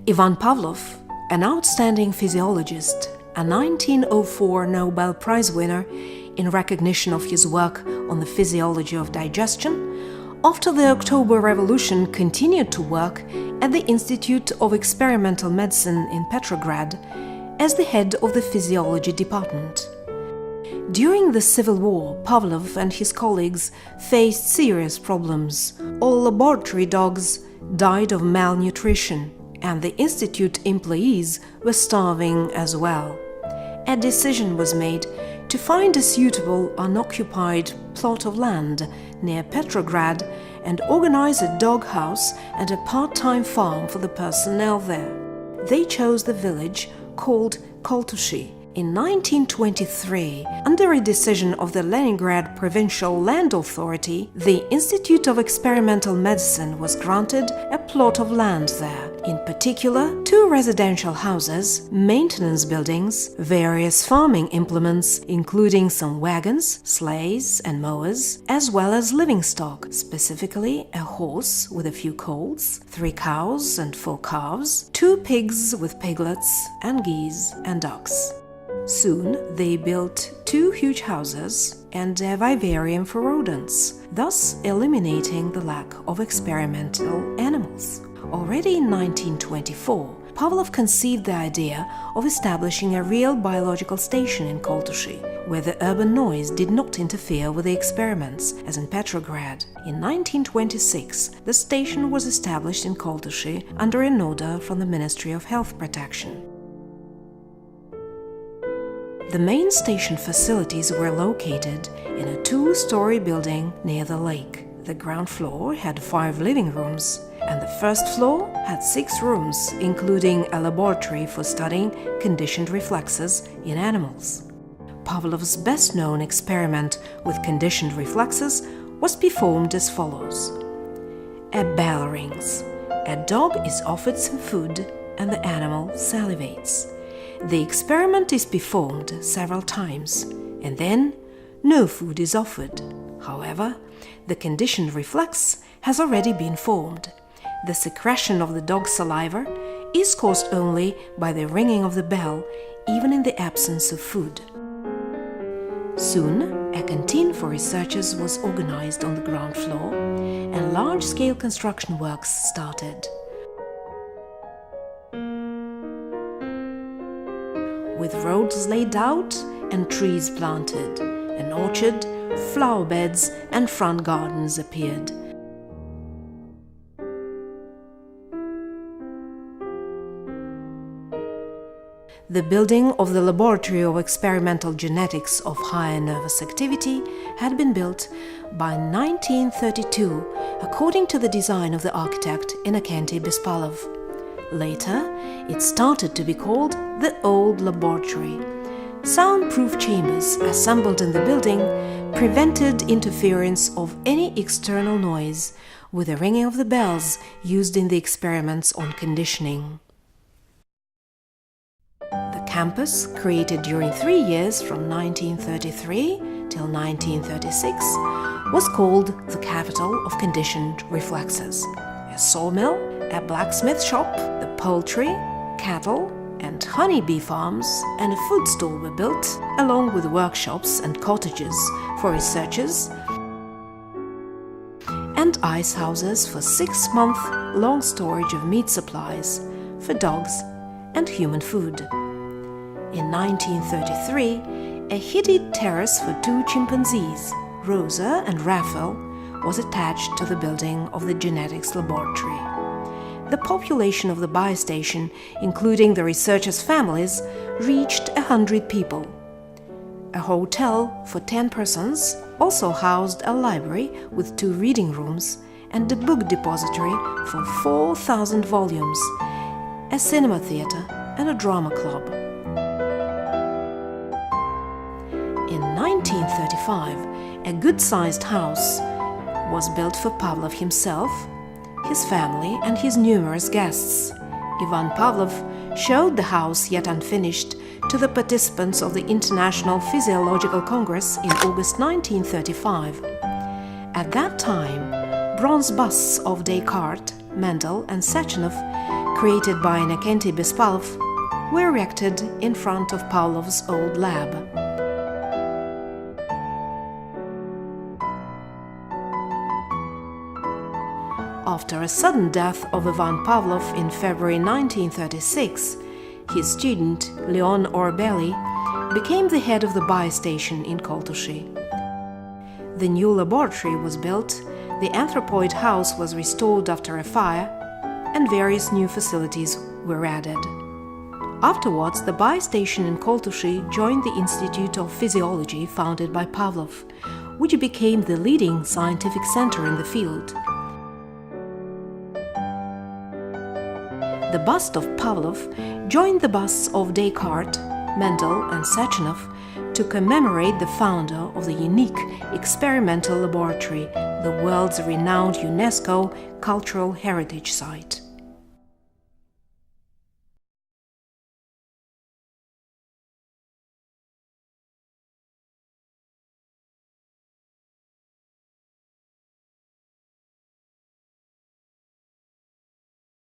Ivan Pavlov, an outstanding physiologist, a 1904 Nobel Prize winner in recognition of his work on the physiology of digestion, after the October Revolution continued to work at the Institute of Experimental Medicine in Petrograd as the head of the physiology department. During the Civil War, Pavlov and his colleagues faced serious problems. All laboratory dogs died of malnutrition, and the institute employees were starving as well. A decision was made to find a suitable unoccupied plot of land near Petrograd and organize a dog house and a part-time farm for the personnel there. They chose the village called Koltushi. In 1923, under a decision of the Leningrad Provincial Land Authority, the Institute of Experimental Medicine was granted a plot of land there, in particular 2 residential houses, maintenance buildings, various farming implements, including some wagons, sleighs and mowers, as well as living stock, specifically a horse with a few colts, 3 cows and 4 calves, 2 pigs with piglets, and geese and ducks. Soon they built 2 huge houses and a vivarium for rodents, thus eliminating the lack of experimental animals. Already in 1924, Pavlov conceived the idea of establishing a real biological station in Koltushi, where the urban noise did not interfere with the experiments, as in Petrograd. In 1926, the station was established in Koltushi under an order from the Ministry of Health Protection. The main station facilities were located in a 2-story building near the lake. The ground floor had 5 living rooms, and the first floor had 6 rooms, including a laboratory for studying conditioned reflexes in animals. Pavlov's best-known experiment with conditioned reflexes was performed as follows. A bell rings. A dog is offered some food, and the animal salivates. The experiment is performed several times, and then no food is offered. However, the conditioned reflex has already been formed. The secretion of the dog's saliva is caused only by the ringing of the bell, even in the absence of food. Soon, a canteen for researchers was organized on the ground floor, and large-scale construction works started. With roads laid out and trees planted, an orchard, flower beds and front gardens appeared. The building of the Laboratory of Experimental Genetics of Higher Nervous Activity had been built by 1932 according to the design of the architect Innocenty Bespalov. Later, it started to be called the Old Laboratory. Soundproof chambers assembled in the building prevented interference of any external noise with the ringing of the bells used in the experiments on conditioning. The campus, created during 3 years from 1933 till 1936, was called the capital of conditioned reflexes. A sawmill, a blacksmith shop, the poultry, cattle and honeybee farms and a food store were built, along with workshops and cottages for researchers and ice houses for 6-month-long storage of meat supplies for dogs and human food. In 1933, a heated terrace for 2 chimpanzees, Rosa and Raphael, was attached to the building of the genetics laboratory. The population of the biostation, including the researchers' families, reached 100 people. A hotel for 10 persons also housed a library with 2 reading rooms and a book depository for 4,000 volumes, a cinema theater and a drama club. In 1935, a good-sized house was built for Pavlov himself, his family and his numerous guests. Ivan Pavlov showed the house, yet unfinished, to the participants of the International Physiological Congress in August 1935. At that time, bronze busts of Descartes, Mendel and Sechenov, created by Innocenty Bespalov, were erected in front of Pavlov's old lab. After a sudden death of Ivan Pavlov in February 1936, his student, Leon Orbeli, became the head of the biostation in Koltushi. The new laboratory was built, the anthropoid house was restored after a fire, and various new facilities were added. Afterwards, the biostation in Koltushi joined the Institute of Physiology founded by Pavlov, which became the leading scientific center in the field. The bust of Pavlov joined the busts of Descartes, Mendel and Sechenov to commemorate the founder of the unique experimental laboratory, the world's renowned UNESCO Cultural Heritage Site.